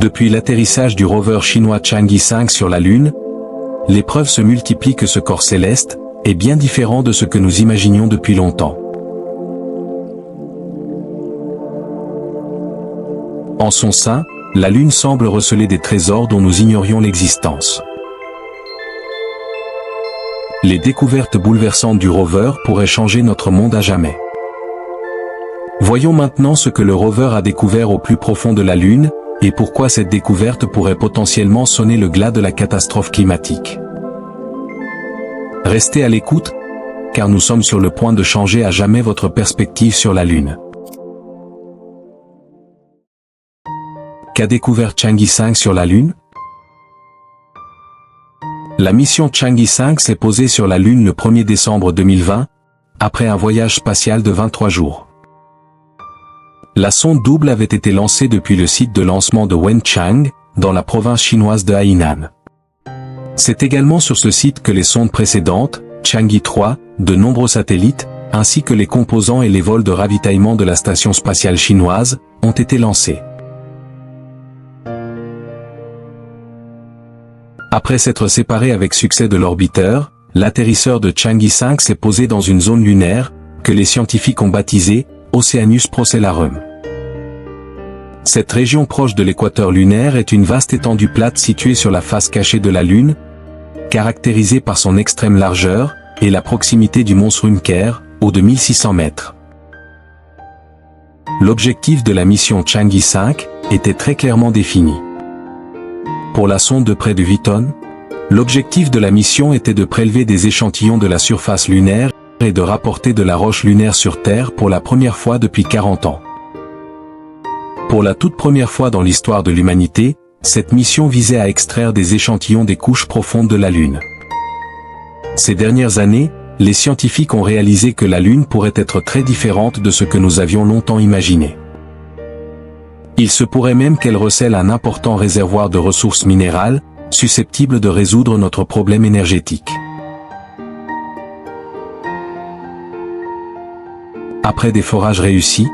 Depuis l'atterrissage du rover chinois Chang'e 5 sur la Lune, les preuves se multiplient que ce corps céleste est bien différent de ce que nous imaginions depuis longtemps. En son sein, la Lune semble receler des trésors dont nous ignorions l'existence. Les découvertes bouleversantes du rover pourraient changer notre monde à jamais. Voyons maintenant ce que le rover a découvert au plus profond de la Lune, et pourquoi cette découverte pourrait potentiellement sonner le glas de la catastrophe climatique. Restez à l'écoute, car nous sommes sur le point de changer à jamais votre perspective sur la Lune. Qu'a découvert Chang'e 5 sur la Lune? La mission Chang'e 5 s'est posée sur la Lune le 1er décembre 2020, après un voyage spatial de 23 jours. La sonde double avait été lancée depuis le site de lancement de Wenchang, dans la province chinoise de Hainan. C'est également sur ce site que les sondes précédentes, Chang'e 3, de nombreux satellites, ainsi que les composants et les vols de ravitaillement de la station spatiale chinoise, ont été lancés. Après s'être séparé avec succès de l'orbiteur, l'atterrisseur de Chang'e 5 s'est posé dans une zone lunaire, que les scientifiques ont baptisée Oceanus Procellarum. Cette région proche de l'équateur lunaire est une vaste étendue plate située sur la face cachée de la Lune, caractérisée par son extrême largeur, et la proximité du mont Srunker, haut de 1600 mètres. L'objectif de la mission Chang'e 5 était très clairement défini. Pour la sonde de près de 8 tonnes, l'objectif de la mission était de prélever des échantillons de la surface lunaire et de rapporter de la roche lunaire sur Terre pour la première fois depuis 40 ans. Pour la toute première fois dans l'histoire de l'humanité, cette mission visait à extraire des échantillons des couches profondes de la Lune. Ces dernières années, les scientifiques ont réalisé que la Lune pourrait être très différente de ce que nous avions longtemps imaginé. Il se pourrait même qu'elle recèle un important réservoir de ressources minérales, susceptible de résoudre notre problème énergétique. Après des forages réussis,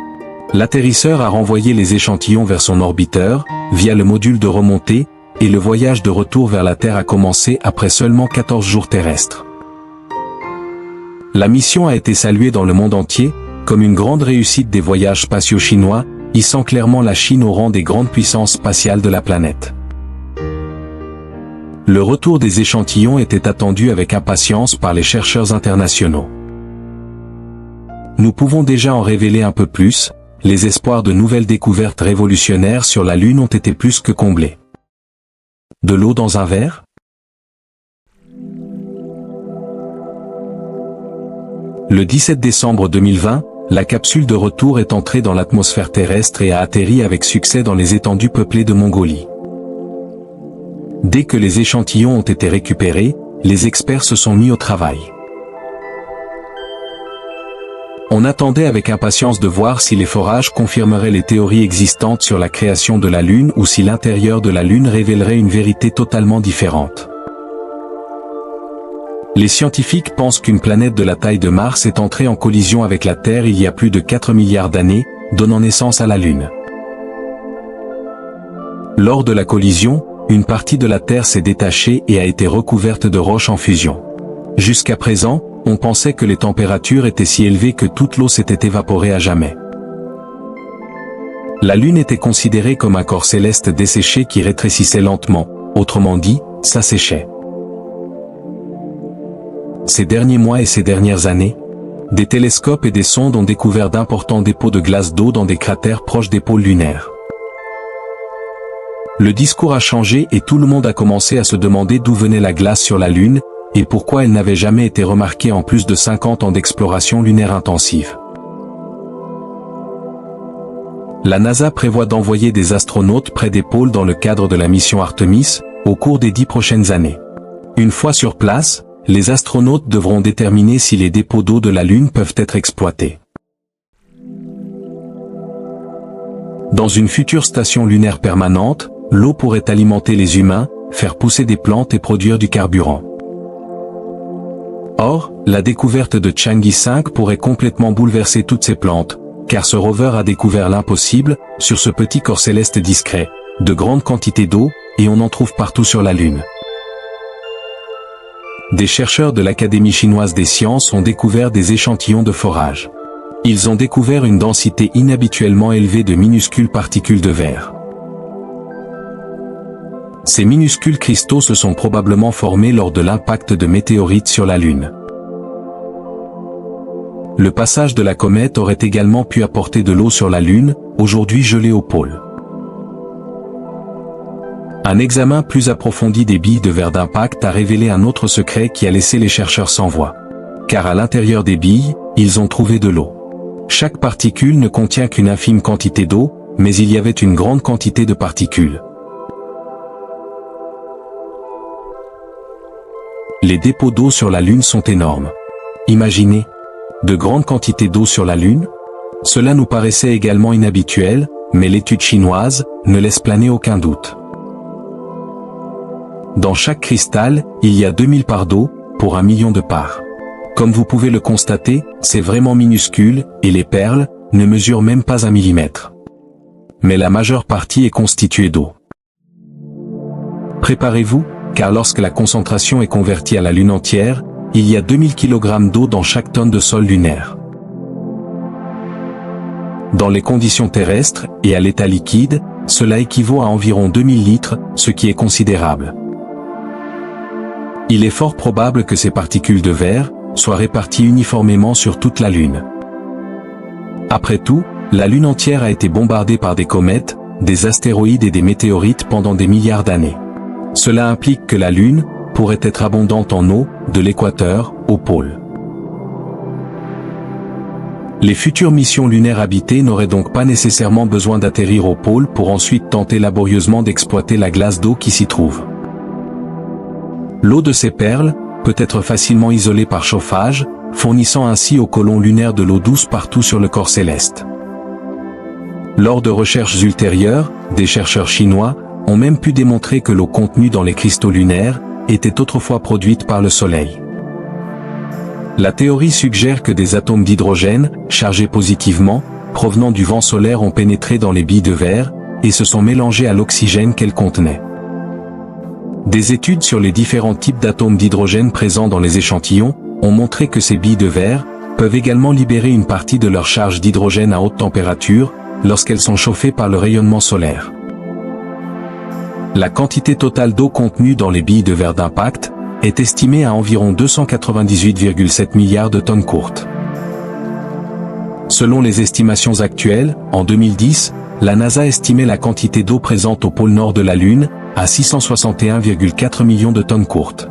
l'atterrisseur a renvoyé les échantillons vers son orbiteur, via le module de remontée, et le voyage de retour vers la Terre a commencé après seulement 14 jours terrestres. La mission a été saluée dans le monde entier, comme une grande réussite des voyages spatiaux chinois, hissant clairement la Chine au rang des grandes puissances spatiales de la planète. Le retour des échantillons était attendu avec impatience par les chercheurs internationaux. Nous pouvons déjà en révéler un peu plus, les espoirs de nouvelles découvertes révolutionnaires sur la Lune ont été plus que comblés. De l'eau dans un verre? Le 17 décembre 2020, la capsule de retour est entrée dans l'atmosphère terrestre et a atterri avec succès dans les étendues peuplées de Mongolie. Dès que les échantillons ont été récupérés, les experts se sont mis au travail. On attendait avec impatience de voir si les forages confirmeraient les théories existantes sur la création de la Lune ou si l'intérieur de la Lune révélerait une vérité totalement différente. Les scientifiques pensent qu'une planète de la taille de Mars est entrée en collision avec la Terre il y a plus de 4 milliards d'années, donnant naissance à la Lune. Lors de la collision, une partie de la Terre s'est détachée et a été recouverte de roches en fusion. Jusqu'à présent, on pensait que les températures étaient si élevées que toute l'eau s'était évaporée à jamais. La Lune était considérée comme un corps céleste desséché qui rétrécissait lentement, autrement dit, s'asséchait. Ces derniers mois et ces dernières années, des télescopes et des sondes ont découvert d'importants dépôts de glace d'eau dans des cratères proches des pôles lunaires. Le discours a changé et tout le monde a commencé à se demander d'où venait la glace sur la Lune, et pourquoi elle n'avait jamais été remarquée en plus de 50 ans d'exploration lunaire intensive. La NASA prévoit d'envoyer des astronautes près des pôles dans le cadre de la mission Artemis, au cours des 10 prochaines années. Une fois sur place, les astronautes devront déterminer si les dépôts d'eau de la Lune peuvent être exploités. Dans une future station lunaire permanente, l'eau pourrait alimenter les humains, faire pousser des plantes et produire du carburant. Or, la découverte de Chang'e 5 pourrait complètement bouleverser toutes ces plantes, car ce rover a découvert l'impossible, sur ce petit corps céleste discret, de grandes quantités d'eau, et on en trouve partout sur la Lune. Des chercheurs de l'Académie chinoise des sciences ont découvert des échantillons de forage. Ils ont découvert une densité inhabituellement élevée de minuscules particules de verre. Ces minuscules cristaux se sont probablement formés lors de l'impact de météorites sur la Lune. Le passage de la comète aurait également pu apporter de l'eau sur la Lune, aujourd'hui gelée au pôle. Un examen plus approfondi des billes de verre d'impact a révélé un autre secret qui a laissé les chercheurs sans voix. Car à l'intérieur des billes, ils ont trouvé de l'eau. Chaque particule ne contient qu'une infime quantité d'eau, mais il y avait une grande quantité de particules. Les dépôts d'eau sur la Lune sont énormes. Imaginez, de grandes quantités d'eau sur la Lune? Cela nous paraissait également inhabituel, mais l'étude chinoise ne laisse planer aucun doute. Dans chaque cristal, il y a 2000 parts d'eau, pour 1 million de parts. Comme vous pouvez le constater, c'est vraiment minuscule, et les perles ne mesurent même pas 1 millimètre. Mais la majeure partie est constituée d'eau. Préparez-vous, car lorsque la concentration est convertie à la Lune entière, il y a 2000 kg d'eau dans chaque tonne de sol lunaire. Dans les conditions terrestres, et à l'état liquide, cela équivaut à environ 2000 litres, ce qui est considérable. Il est fort probable que ces particules de verre soient réparties uniformément sur toute la Lune. Après tout, la Lune entière a été bombardée par des comètes, des astéroïdes et des météorites pendant des milliards d'années. Cela implique que la Lune pourrait être abondante en eau, de l'équateur au pôle. Les futures missions lunaires habitées n'auraient donc pas nécessairement besoin d'atterrir au pôle pour ensuite tenter laborieusement d'exploiter la glace d'eau qui s'y trouve. L'eau de ces perles peut être facilement isolée par chauffage, fournissant ainsi aux colons lunaires de l'eau douce partout sur le corps céleste. Lors de recherches ultérieures, des chercheurs chinois ont même pu démontrer que l'eau contenue dans les cristaux lunaires était autrefois produite par le Soleil. La théorie suggère que des atomes d'hydrogène, chargés positivement, provenant du vent solaire ont pénétré dans les billes de verre, et se sont mélangés à l'oxygène qu'elles contenaient. Des études sur les différents types d'atomes d'hydrogène présents dans les échantillons ont montré que ces billes de verre peuvent également libérer une partie de leur charge d'hydrogène à haute température, lorsqu'elles sont chauffées par le rayonnement solaire. La quantité totale d'eau contenue dans les billes de verre d'impact est estimée à environ 298,7 milliards de tonnes courtes. Selon les estimations actuelles, en 2010, la NASA estimait la quantité d'eau présente au pôle nord de la Lune à 661,4 millions de tonnes courtes.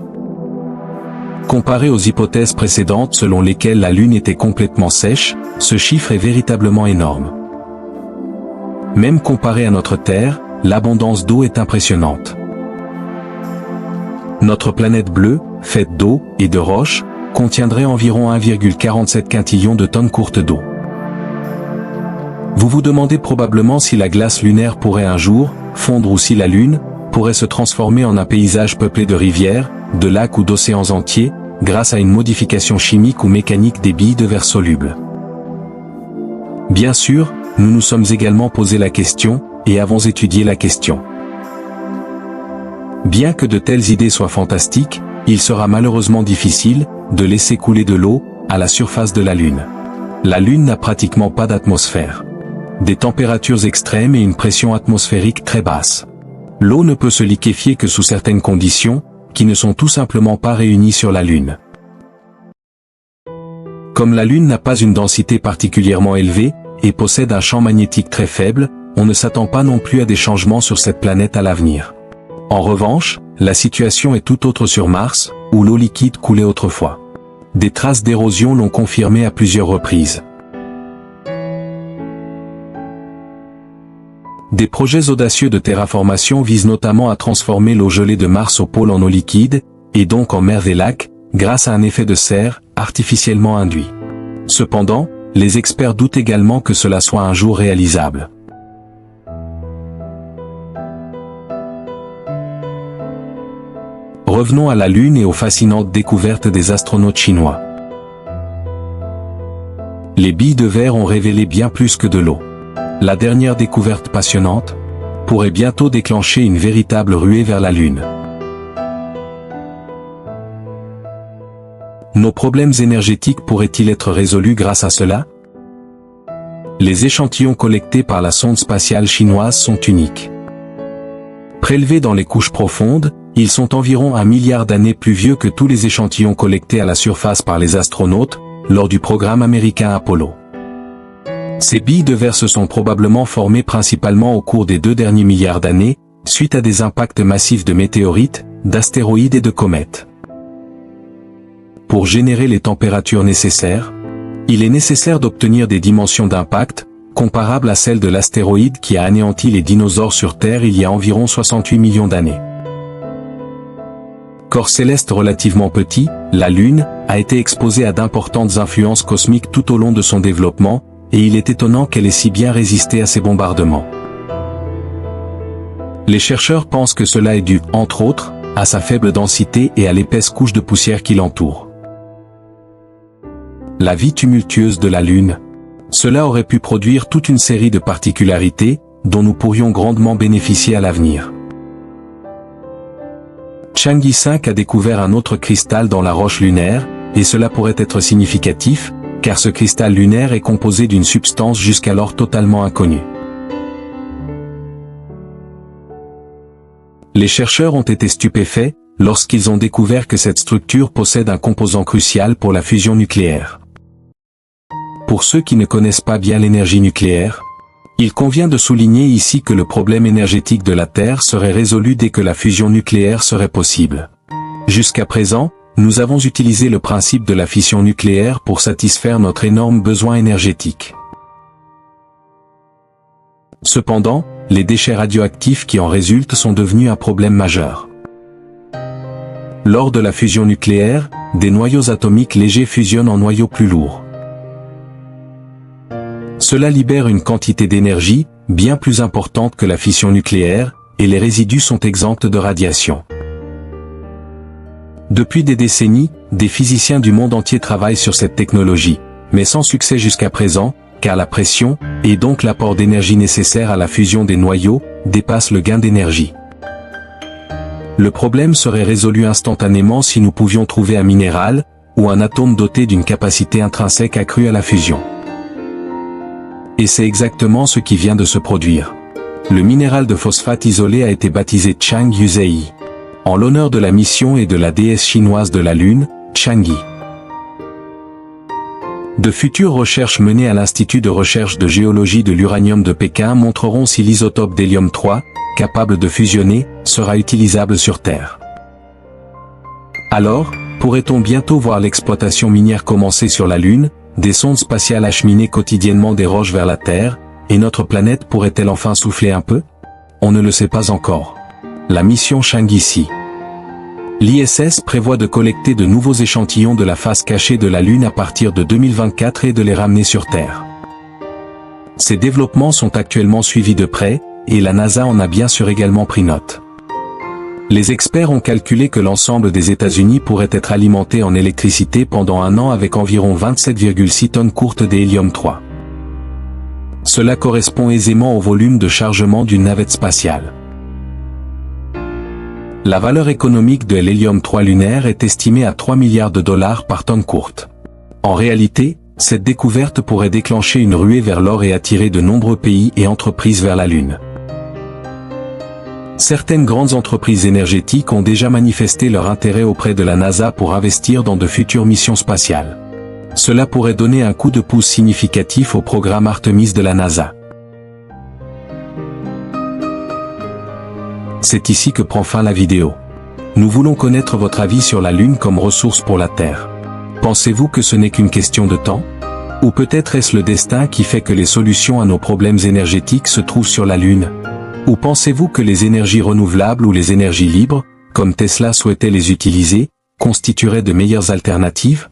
Comparé aux hypothèses précédentes selon lesquelles la Lune était complètement sèche, ce chiffre est véritablement énorme. Même comparé à notre Terre, l'abondance d'eau est impressionnante. Notre planète bleue, faite d'eau et de roches, contiendrait environ 1,47 quintillion de tonnes courtes d'eau. Vous vous demandez probablement si la glace lunaire pourrait un jour fondre ou si la Lune pourrait se transformer en un paysage peuplé de rivières, de lacs ou d'océans entiers, grâce à une modification chimique ou mécanique des billes de verre solubles. Bien sûr, nous nous sommes également posé la question, et avons étudié la question. Bien que de telles idées soient fantastiques, il sera malheureusement difficile de laisser couler de l'eau à la surface de la Lune. La Lune n'a pratiquement pas d'atmosphère. Des températures extrêmes et une pression atmosphérique très basse. L'eau ne peut se liquéfier que sous certaines conditions, qui ne sont tout simplement pas réunies sur la Lune. Comme la Lune n'a pas une densité particulièrement élevée, et possède un champ magnétique très faible, on ne s'attend pas non plus à des changements sur cette planète à l'avenir. En revanche, la situation est tout autre sur Mars, où l'eau liquide coulait autrefois. Des traces d'érosion l'ont confirmé à plusieurs reprises. Des projets audacieux de terraformation visent notamment à transformer l'eau gelée de Mars au pôle en eau liquide, et donc en mer des lacs, grâce à un effet de serre, artificiellement induit. Cependant, les experts doutent également que cela soit un jour réalisable. Revenons à la Lune et aux fascinantes découvertes des astronautes chinois. Les billes de verre ont révélé bien plus que de l'eau. La dernière découverte passionnante? pourrait bientôt déclencher une véritable ruée vers la Lune. Nos problèmes énergétiques pourraient-ils être résolus grâce à cela? Les échantillons collectés par la sonde spatiale chinoise sont uniques. Prélevés dans les couches profondes, ils sont environ 1 milliard d'années plus vieux que tous les échantillons collectés à la surface par les astronautes, lors du programme américain Apollo. Ces billes de verre se sont probablement formées principalement au cours des 2 derniers milliards d'années, suite à des impacts massifs de météorites, d'astéroïdes et de comètes. Pour générer les températures nécessaires, il est nécessaire d'obtenir des dimensions d'impact, comparables à celles de l'astéroïde qui a anéanti les dinosaures sur Terre il y a environ 68 millions d'années. Corps céleste relativement petit, la Lune a été exposée à d'importantes influences cosmiques tout au long de son développement, et il est étonnant qu'elle ait si bien résisté à ces bombardements. Les chercheurs pensent que cela est dû, entre autres, à sa faible densité et à l'épaisse couche de poussière qui l'entoure. La vie tumultueuse de la Lune. Cela aurait pu produire toute une série de particularités, dont nous pourrions grandement bénéficier à l'avenir. Chang'e 5 a découvert un autre cristal dans la roche lunaire, et cela pourrait être significatif, car ce cristal lunaire est composé d'une substance jusqu'alors totalement inconnue. Les chercheurs ont été stupéfaits, lorsqu'ils ont découvert que cette structure possède un composant crucial pour la fusion nucléaire. Pour ceux qui ne connaissent pas bien l'énergie nucléaire, il convient de souligner ici que le problème énergétique de la Terre serait résolu dès que la fusion nucléaire serait possible. Jusqu'à présent, nous avons utilisé le principe de la fission nucléaire pour satisfaire notre énorme besoin énergétique. Cependant, les déchets radioactifs qui en résultent sont devenus un problème majeur. Lors de la fusion nucléaire, des noyaux atomiques légers fusionnent en noyaux plus lourds. Cela libère une quantité d'énergie, bien plus importante que la fission nucléaire, et les résidus sont exempts de radiation. Depuis des décennies, des physiciens du monde entier travaillent sur cette technologie, mais sans succès jusqu'à présent, car la pression, et donc l'apport d'énergie nécessaire à la fusion des noyaux, dépasse le gain d'énergie. Le problème serait résolu instantanément si nous pouvions trouver un minéral, ou un atome doté d'une capacité intrinsèque accrue à la fusion. Et c'est exactement ce qui vient de se produire. Le minéral de phosphate isolé a été baptisé Chang'e Zai, en l'honneur de la mission et de la déesse chinoise de la Lune, Chang'e. De futures recherches menées à l'Institut de recherche de géologie de l'uranium de Pékin montreront si l'isotope d'hélium-3, capable de fusionner, sera utilisable sur Terre. Alors, pourrait-on bientôt voir l'exploitation minière commencer sur la Lune, des sondes spatiales acheminer quotidiennement des roches vers la Terre, et notre planète pourrait-elle enfin souffler un peu? On ne le sait pas encore. La mission Chang'e. L'ISS prévoit de collecter de nouveaux échantillons de la face cachée de la Lune à partir de 2024 et de les ramener sur Terre. Ces développements sont actuellement suivis de près, et la NASA en a bien sûr également pris note. Les experts ont calculé que l'ensemble des États-Unis pourrait être alimenté en électricité pendant un an avec environ 27,6 tonnes courtes d'hélium-3. Cela correspond aisément au volume de chargement d'une navette spatiale. La valeur économique de l'hélium-3 lunaire est estimée à 3 milliards de dollars par tonne courte. En réalité, cette découverte pourrait déclencher une ruée vers l'or et attirer de nombreux pays et entreprises vers la Lune. Certaines grandes entreprises énergétiques ont déjà manifesté leur intérêt auprès de la NASA pour investir dans de futures missions spatiales. Cela pourrait donner un coup de pouce significatif au programme Artemis de la NASA. C'est ici que prend fin la vidéo. Nous voulons connaître votre avis sur la Lune comme ressource pour la Terre. Pensez-vous que ce n'est qu'une question de temps? Ou peut-être est-ce le destin qui fait que les solutions à nos problèmes énergétiques se trouvent sur la Lune? Ou pensez-vous que les énergies renouvelables ou les énergies libres, comme Tesla souhaitait les utiliser, constitueraient de meilleures alternatives?